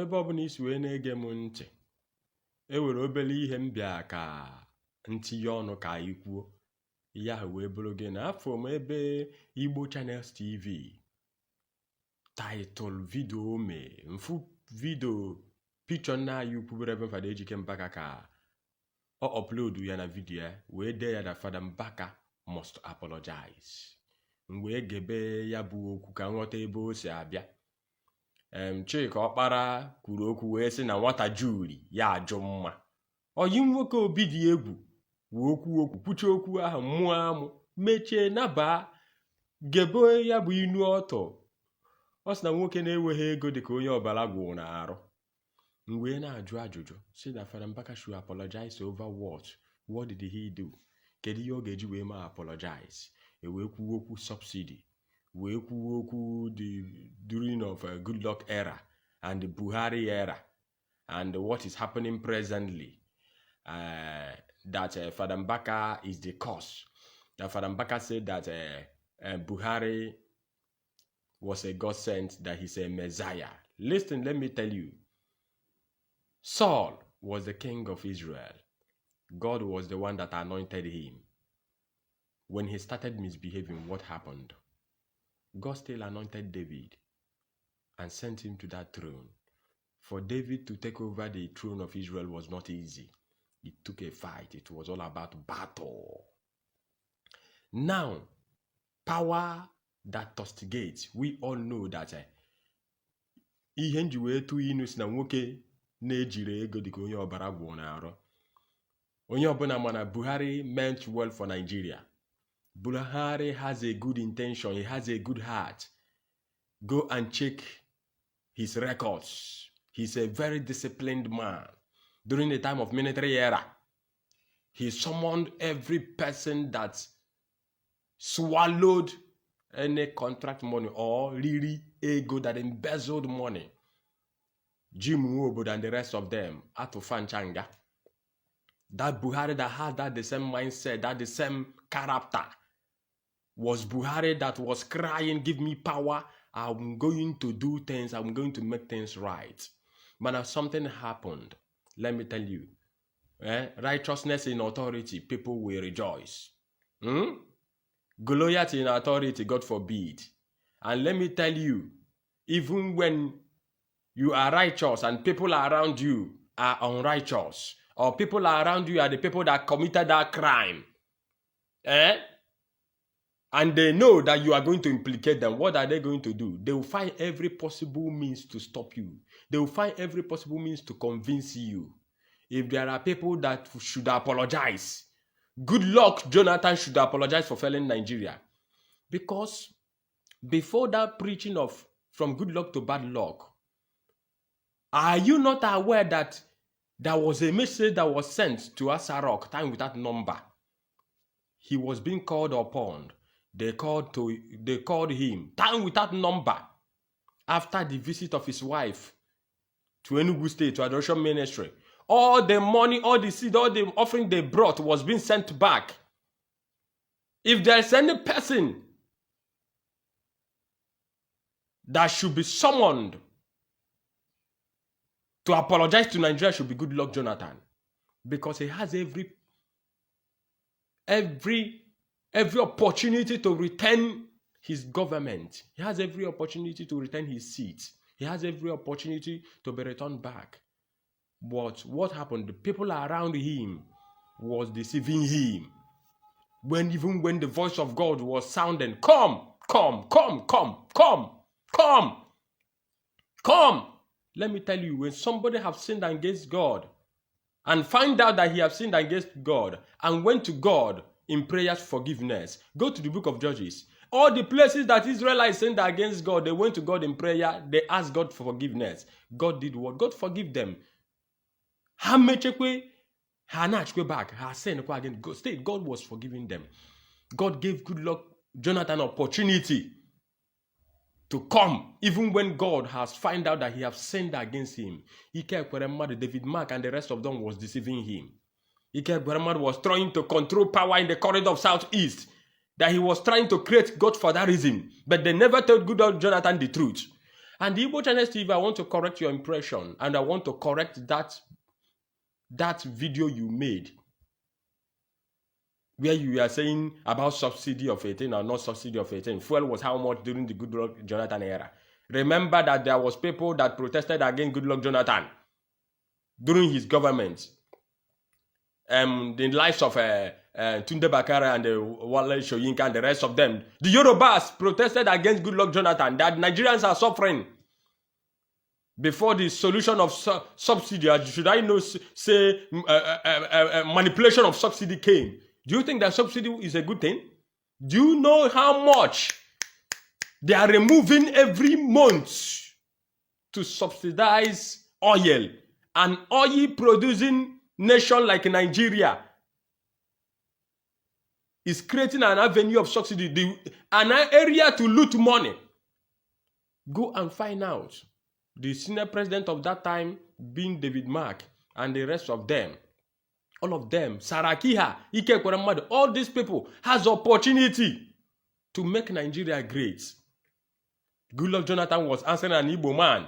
ebe ọbụla isi wee na-ege m ntị, ewere obere ihe m bịa ka ntinye ọnụ ka anyị kwuo ihe ahụ wee bụrụ gị na afọ m ebe Igbo Channels TV title video mfu video picture na anyị kwubere ebe Fada Ejike Mbaka ka ọ upload ya na video ya wee dee ya na Fada Mbaka must apologize. Wee gebe ya bụ okwu ka nghọta ebe o si abịa. Chika Ọkpara kwuru okwu wee sị na nwata juri ya ajụ mma. Oyi nwoke obi dị egwu wee okwu kwuchie okwu ahụ mmụọ amụ mechie naba gebe ya bụ inu ọtọ. Ọ sị na nwoke na-enweghị ego dịka onye ọbara gwụ na arụ. Wee na-ajụ ajụjụ si na Fada Mbaka should apologize over what? What did he do? Kedu ihe ọ ga-eji wee ma apologize? Wee kwuo okwu subsidy, wee kwuo okwu the during of Goodluck era and the Buhari era and what is happening presently, that Fada Mbaka is the cause. That Fada Mbaka said that Buhari was a God sent, that he's a Messiah. Listen, let me tell you. Saul was the king of Israel. God was the one that anointed him. When he started misbehaving, what happened? God still anointed David and sent him to that throne. For David to take over the throne of Israel was not easy. It took a fight. It was all about battle. Now, power that tostigates. We all know that ihe nji wee tụ inu si na nwoke na-ejiri ego dịka onye ọbara gwụ na arụ. Onye ọbụla mana Buhari meant well for Nigeria. Buhari has a good intention. He has a good heart. Go and check his records. He's a very disciplined man. During the time of military era, he summoned every person that swallowed any contract money or really ego that embezzled money. Jim Wobodo and the rest of them, Atufan Changa. That Buhari that had that the same mindset, that the same character, was Buhari that was crying, give me power, I'm going to do things, I'm going to make things right. But now something happened. Let me tell you. Righteousness in authority, people will rejoice. Goliath in authority, God forbid. And let me tell you, even when you are righteous and people around you are unrighteous, or people around you are the people that committed that crime, and they know that you are going to implicate them, what are they going to do? They will find every possible means to stop you. They will find every possible means to convince you. If there are people that should apologize, Goodluck Jonathan should apologize for failing Nigeria. Because before that preaching of from good luck to bad luck, are you not aware that there was a message that was sent to Asarok, time without number? He was being called upon. They called him, time without number, after the visit of his wife to Enugu State, to Adoration Ministry. All the money, all the seed, all the offering they brought was being sent back. If there's any person that should be summoned to apologize to Nigeria, should be Goodluck Jonathan. Because he has every opportunity to retain his government. He has every opportunity to retain his seat. He has every opportunity to be returned back. But what happened? The people around him was deceiving him. Even when the voice of God was sounding, come. Let me tell you, when somebody have sinned against God and find out that he have sinned against God and went to God in prayers forgiveness, go to the book of Judges. All the places that Israelites sinned against God, they went to God in prayer, they asked God for forgiveness. God did what? God forgive them. Ha mechekwe, ha nachkwe back, ha sin again. God was forgiving them. God gave Goodluck Jonathan opportunity to come, even when God has found out that he has sinned against him. Ike Ekweremadu, David Mark, and the rest of them was deceiving him. Ike Ekweremadu was trying to control power in the corridor of Southeast, that he was trying to create God for that reason. But they never told Goodluck Jonathan the truth. And the Igbo Channel TV, I want to correct your impression, and I want to correct that video you made, where you are saying about subsidy of 18 or not subsidy of 18. Fuel was how much during the Goodluck Jonathan era. Remember that there was people that protested against Goodluck Jonathan during his government. The lives of Tunde Bakare and Wale Soyinka and the rest of them. The Yorubas protested against Goodluck Jonathan, that Nigerians are suffering. Before the solution of subsidy, should I know, say, manipulation of subsidy came. Do you think that subsidy is a good thing? Do you know how much they are removing every month to subsidize oil? An oil-producing nation like Nigeria is creating an avenue of subsidy, an area to loot money. Go and find out. The senior president of that time being David Mark and the rest of them. All of them, Sarakiha, Ike Kweramadu, all these people has opportunity to make Nigeria great. Goodluck Jonathan was answering an Igbo man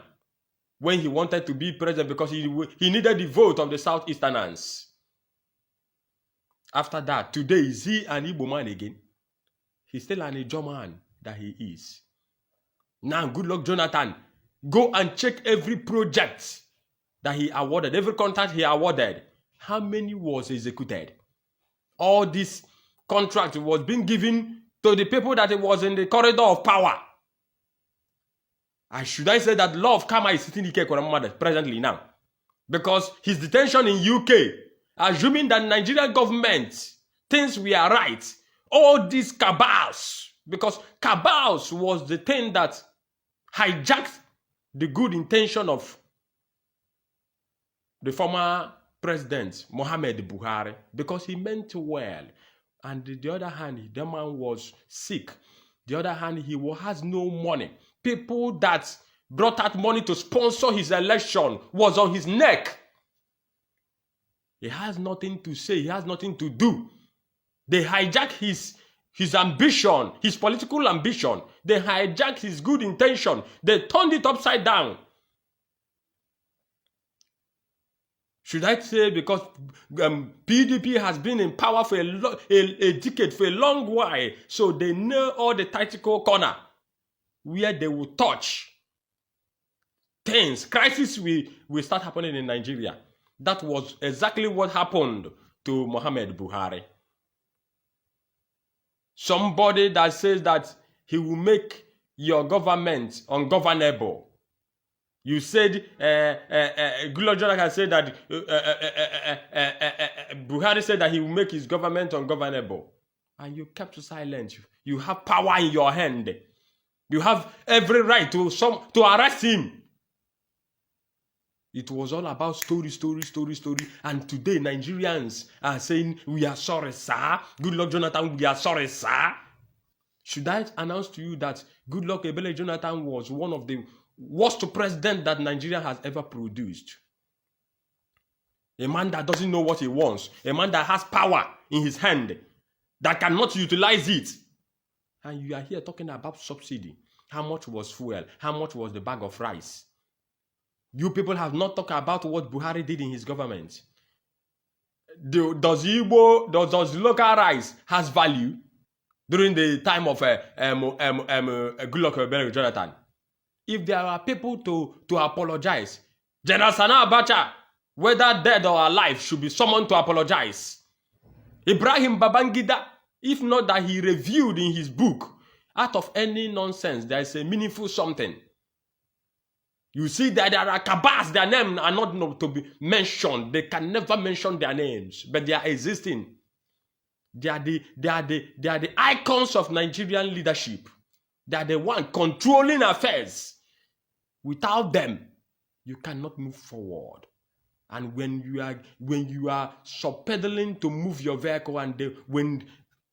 when he wanted to be president because he needed the vote of the Southeasterners. After that, today, is he an Igbo man again? He's still an Ijaw man that he is. Now, Goodluck Jonathan, go and check every project that he awarded, every contract he awarded. How many was executed? All this contract was being given to the people that it was in the corridor of power. Should I say that law of karma is sitting Ike Kweramadu presently now? Because his detention in UK, assuming that Nigerian government thinks we are right, all these cabals, because cabals was the thing that hijacked the good intention of the former president, Muhammad Buhari, because he meant well. And the other hand, the man was sick. The other hand, he has no money. People that brought out money to sponsor his election was on his neck. He has nothing to say. He has nothing to do. They hijack his ambition, his political ambition. They hijacked his good intention. They turned it upside down. Should I say because PDP has been in power for a decade, for a long while, so they know all the tactical corner where they will touch things. Crisis will start happening in Nigeria. That was exactly what happened to Muhammad Buhari. Somebody that says that he will make your government ungovernable. You said, Goodluck Jonathan said that, Buhari said that he will make his government ungovernable. And you kept silent. You have power in your hand. You have every right to arrest him. It was all about story. And today, Nigerians are saying, we are sorry, sir. Goodluck Jonathan, we are sorry, sir. Should I announce to you that Goodluck Ebele Jonathan was one of the worst president that Nigeria has ever produced? A man that doesn't know what he wants. A man that has power in his hand, that cannot utilize it. And you are here talking about subsidy. How much was fuel? How much was the bag of rice? You people have not talked about what Buhari did in his government. Does local rice has value during the time of Goodluck Ebele Jonathan? If there are people to apologize, General Sani Abacha, whether dead or alive, should be summoned to apologize. Ibrahim Babangida, if not that he reviewed in his book, out of any nonsense, there is a meaningful something. You see that there are cabals, their names are not to be mentioned. They can never mention their names, but they are existing. They are the icons of Nigerian leadership. They are the one controlling affairs. Without them, you cannot move forward. And when you are sub-pedaling to move your vehicle, and when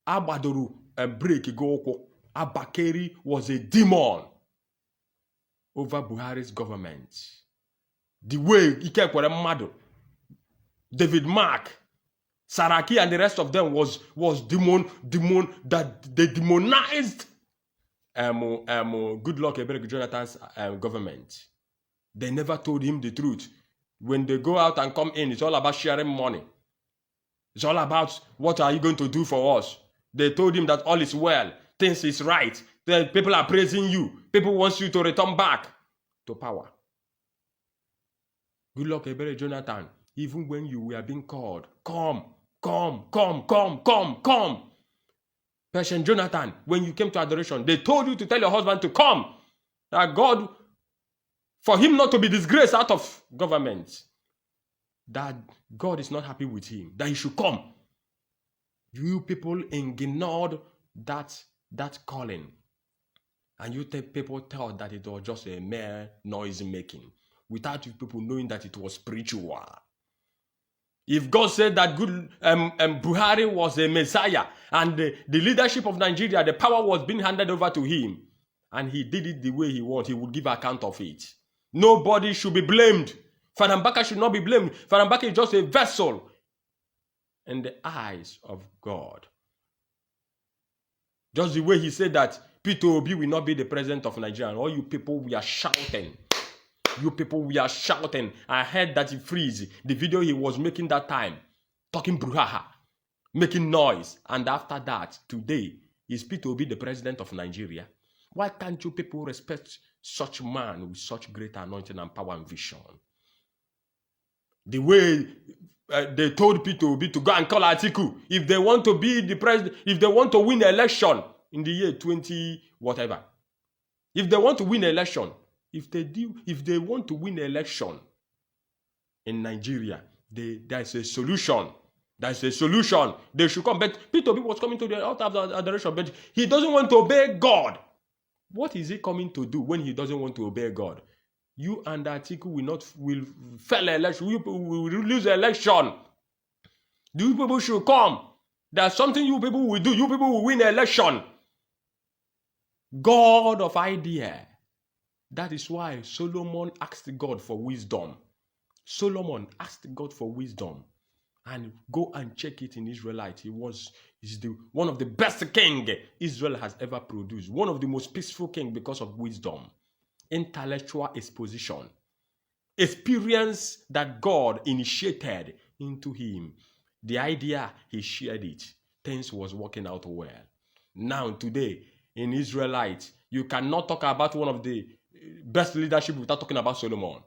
Abadoru break go, Abakeri was a demon over Buhari's government. The way Ike Kweramadu, David Mark, Saraki and the rest of them was demon that they demonized Goodluck Ebele Jonathan's government. They never told him the truth. When they go out and come in, it's all about sharing money. It's all about what are you going to do for us. They told him that all is well, things is right. The people are praising you. People want you to return back to power. Goodluck Ebele Jonathan, even when you were being called, come. Patient Jonathan, when you came to adoration, they told you to tell your husband to come. That God, for him not to be disgraced out of government, that God is not happy with him, that he should come. You people ignored that calling. And you people thought that it was just a mere noise making, without you people knowing that it was spiritual. If God said that Buhari was a Messiah and the leadership of Nigeria, the power was being handed over to him, and he did it the way he wanted, he would give account of it. Nobody should be blamed. Father Mbaka should not be blamed. Father Mbaka is just a vessel in the eyes of God. Just the way he said that Peter Obi will not be the president of Nigeria. And all you people, we are shouting. You people, we are shouting. I heard that he freeze the video he was making that time, talking brouhaha, making noise. And after that, today, is Peter Obi the president of Nigeria? Why can't you people respect such man with such great anointing and power and vision? The way they told Peter Obi to go and call Atiku if they want to be the president, if they want to win the election in the year 20 whatever. If they want to win an election, if they want to win an election in Nigeria, there's a solution. There's a solution. They should come. But Peter Obi was coming to the altar of adoration, but he doesn't want to obey God. What is he coming to do when he doesn't want to obey God? You and Atiku will fail election. You will lose the election. You people should come. There's something you people will do. You people will win the election. God of idea. That is why Solomon asked God for wisdom. Solomon asked God for wisdom. And go and check it in Israelite. He's one of the best king Israel has ever produced. One of the most peaceful king because of wisdom. Intellectual exposition. Experience that God initiated into him. The idea, he shared it. Things was working out well. Now, today, in Israelite, you cannot talk about one of the best leadership without talking about Solomon.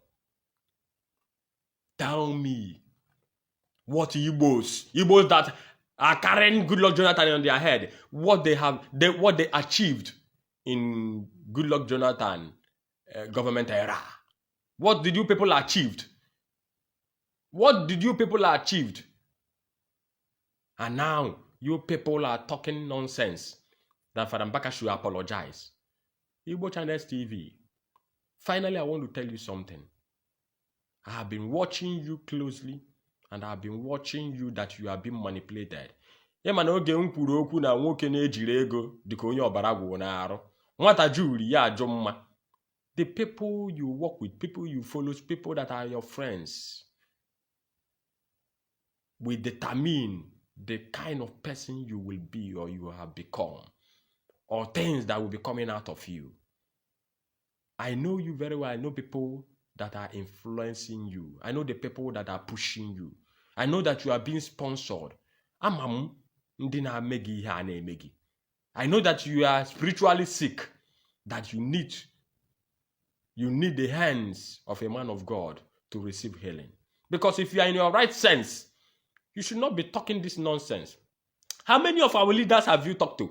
Tell me, what Igbos that are carrying Goodluck Jonathan on their head, what they achieved in Goodluck Jonathan government era. What did you people achieved? What did you people achieved? And now you people are talking nonsense that Father Mbaka should apologize. Igbo Channels TV. Finally, I want to tell you something. I have been watching you closely, and I have been watching you that you are being manipulated. Yemana oge nkwuru okwu na nwoke na-ejiri ego dịka onye ọbara gwụ n'arụ. Nwata juri ya ajọ mma. The people you work with, people you follow, people that are your friends, will determine the kind of person you will be or you have become, or things that will be coming out of you. I know you very well. I know people that are influencing you. I know the people that are pushing you. I know that you are being sponsored. I know that you are spiritually sick, that you need the hands of a man of God to receive healing. Because if you are in your right sense, you should not be talking this nonsense. How many of our leaders have you talked to?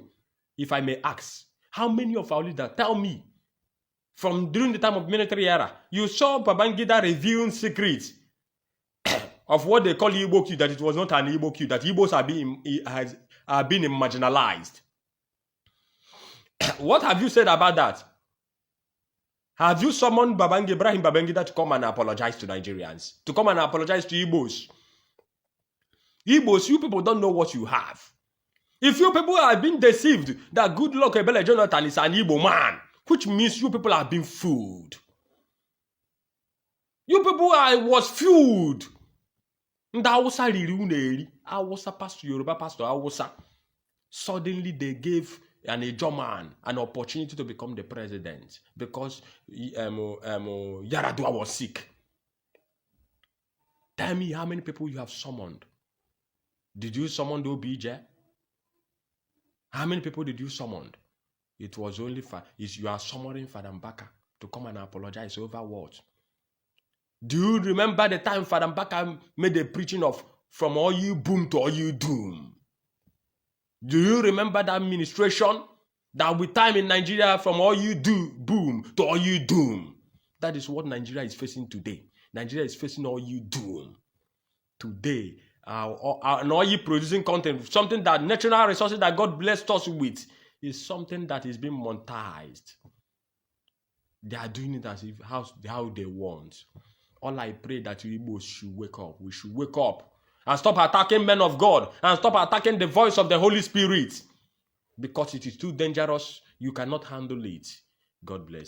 If I may ask, how many of our leaders? Tell me. From during the time of military era, you saw Babangida revealing secrets of what they call Igbo Q, that it was not an Igbo Q, that Igbos are being marginalized. What have you said about that? Have you summoned Ibrahim Babangida to come and apologize to Nigerians? To come and apologize to Igbos? Igbos, you people don't know what you have. If you people have been deceived that Goodluck Ebele Jonathan is an Igbo man, which means you people have been fooled. You people was fooled. Awusa pastor, Yoruba pastor, Awusa. Suddenly they gave and a German an opportunity to become the president because Yaradua was sick. Tell me how many people you have summoned. Did you summon the OBJ? How many people did you summon? It was only you are summoning Father Mbaka to come and apologize over what? Do you remember the time Father Mbaka made the preaching of from all you boom to all you doom? Do you remember that ministration? That with time in Nigeria from all you do boom to all you doom. That is what Nigeria is facing today. Nigeria is facing all you doom. Today, and all you producing content, something that natural resources that God blessed us with, is something that is being monetized. They are doing it as if how they want. All I pray that you Igbo should wake up. We should wake up and stop attacking men of God and stop attacking the voice of the Holy Spirit because it is too dangerous. You cannot handle it. God bless.